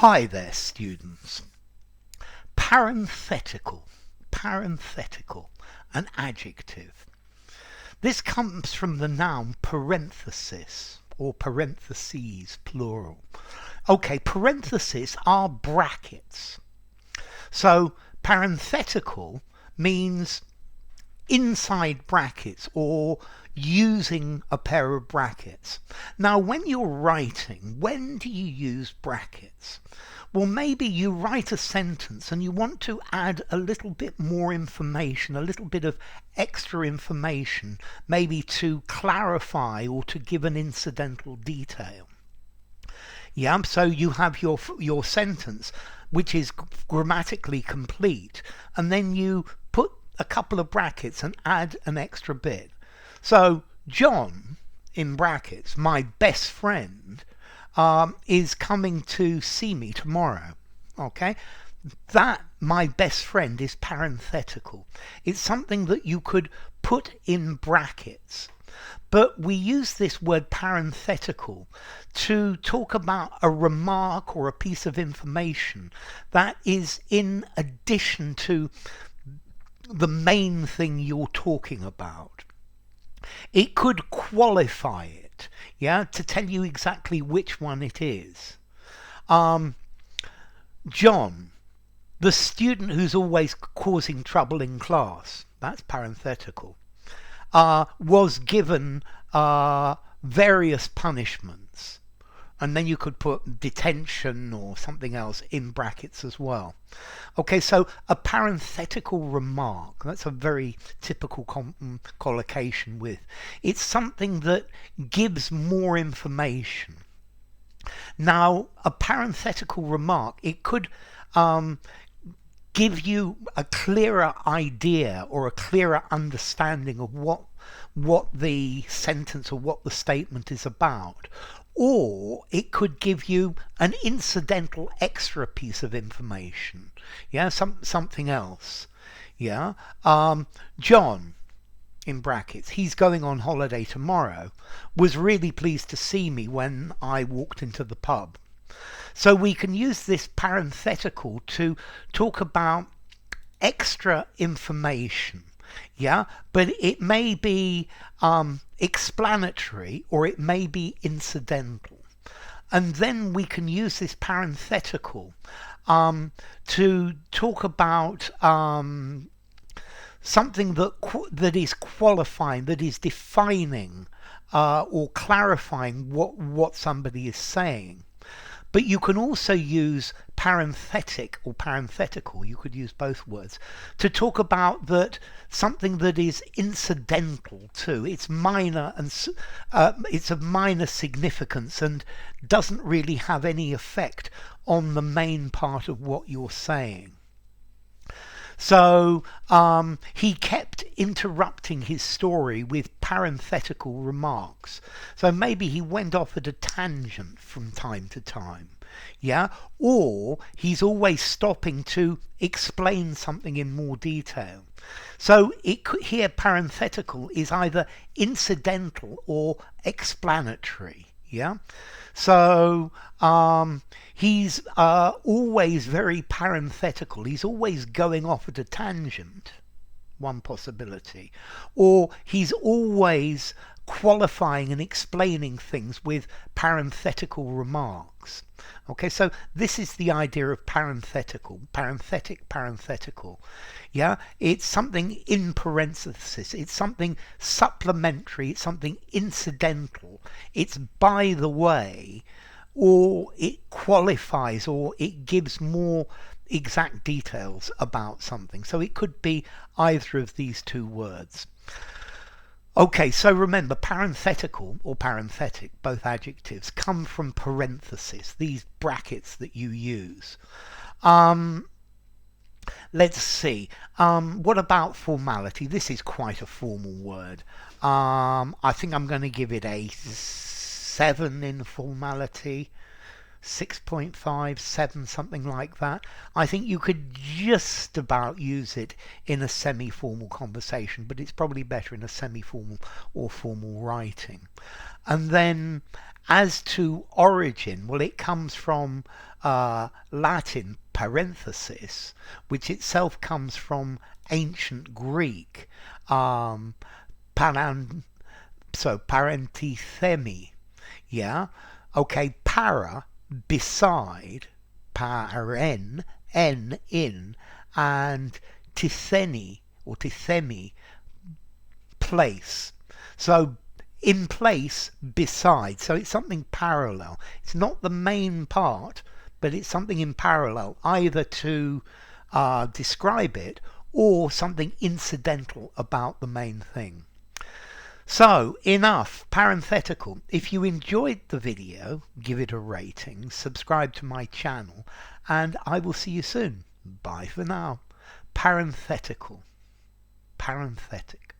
Hi there, students. Parenthetical, an adjective. This comes from the noun parenthesis, or parentheses, plural. Okay, parentheses are brackets. So parenthetical means inside brackets or using a pair of brackets. Now, when you're writing, when do you use brackets? Well, maybe you write a sentence and you want to add a little bit more information, a little bit of extra information, maybe to clarify or to give an incidental detail. Yeah, so you have your sentence, which is grammatically complete, and then you put a couple of brackets and add an extra bit. So John, in brackets, my best friend, is coming to see me tomorrow. Okay, that my best friend is parenthetical. It's something that you could put in brackets. But we use this word parenthetical to talk about a remark or a piece of information that is in addition to the main thing you're talking about. It could qualify it, yeah, to tell you exactly which one it is. John, the student who's always causing trouble in class, that's parenthetical, was given various punishments. And then you could put detention or something else in brackets as well. Okay, so a parenthetical remark, that's a very typical collocation with. It's something that gives more information. Now, a parenthetical remark, it could give you a clearer idea or a clearer understanding of what the sentence or what the statement is about. Or it could give you an incidental extra piece of information. Yeah, something else. Yeah. John, in brackets, he's going on holiday tomorrow, was really pleased to see me when I walked into the pub. So we can use this parenthetical to talk about extra information. Yeah, but it may be explanatory or it may be incidental. And then we can use this parenthetical to talk about something that is qualifying, that is defining or clarifying what somebody is saying. But you can also use parenthetic or parenthetical, you could use both words, to talk about that something that is incidental to, it's minor and it's of minor significance and doesn't really have any effect on the main part of what you're saying. So he kept interrupting his story with parenthetical remarks. So maybe he went off at a tangent from time to time. Yeah, or he's always stopping to explain something in more detail. So it could, here parenthetical is either incidental or explanatory. Yeah, so he's always very parenthetical. He's always going off at a tangent, one possibility. Or he's always qualifying and explaining things with parenthetical remarks. Okay, so this is the idea of parenthetical, parenthetical. Yeah, it's something in parenthesis, it's something supplementary, it's something incidental, it's by the way, or it qualifies or it gives more exact details about something. So it could be either of these two words. Okay, so remember, parenthetical or parenthetic, both adjectives, come from parentheses, these brackets that you use. Let's see. What about formality? This is quite a formal word. I think I'm going to give it a 7 in formality. 6.5, 7, something like that. I think you could just about use it in a semi-formal conversation, but it's probably better in a semi-formal or formal writing. And then as to origin, well, it comes from Latin parenthesis, which itself comes from ancient Greek, parentithemi, yeah? Okay, para, beside, paren, n, in, and titheni, or tithemi, place. So in place, beside. So it's something parallel. It's not the main part, but it's something in parallel, either to describe it or something incidental about the main thing. So, enough parenthetical. If you enjoyed the video, give it a rating, subscribe to my channel, and I will see you soon. Bye for now. Parenthetical. Parenthetic.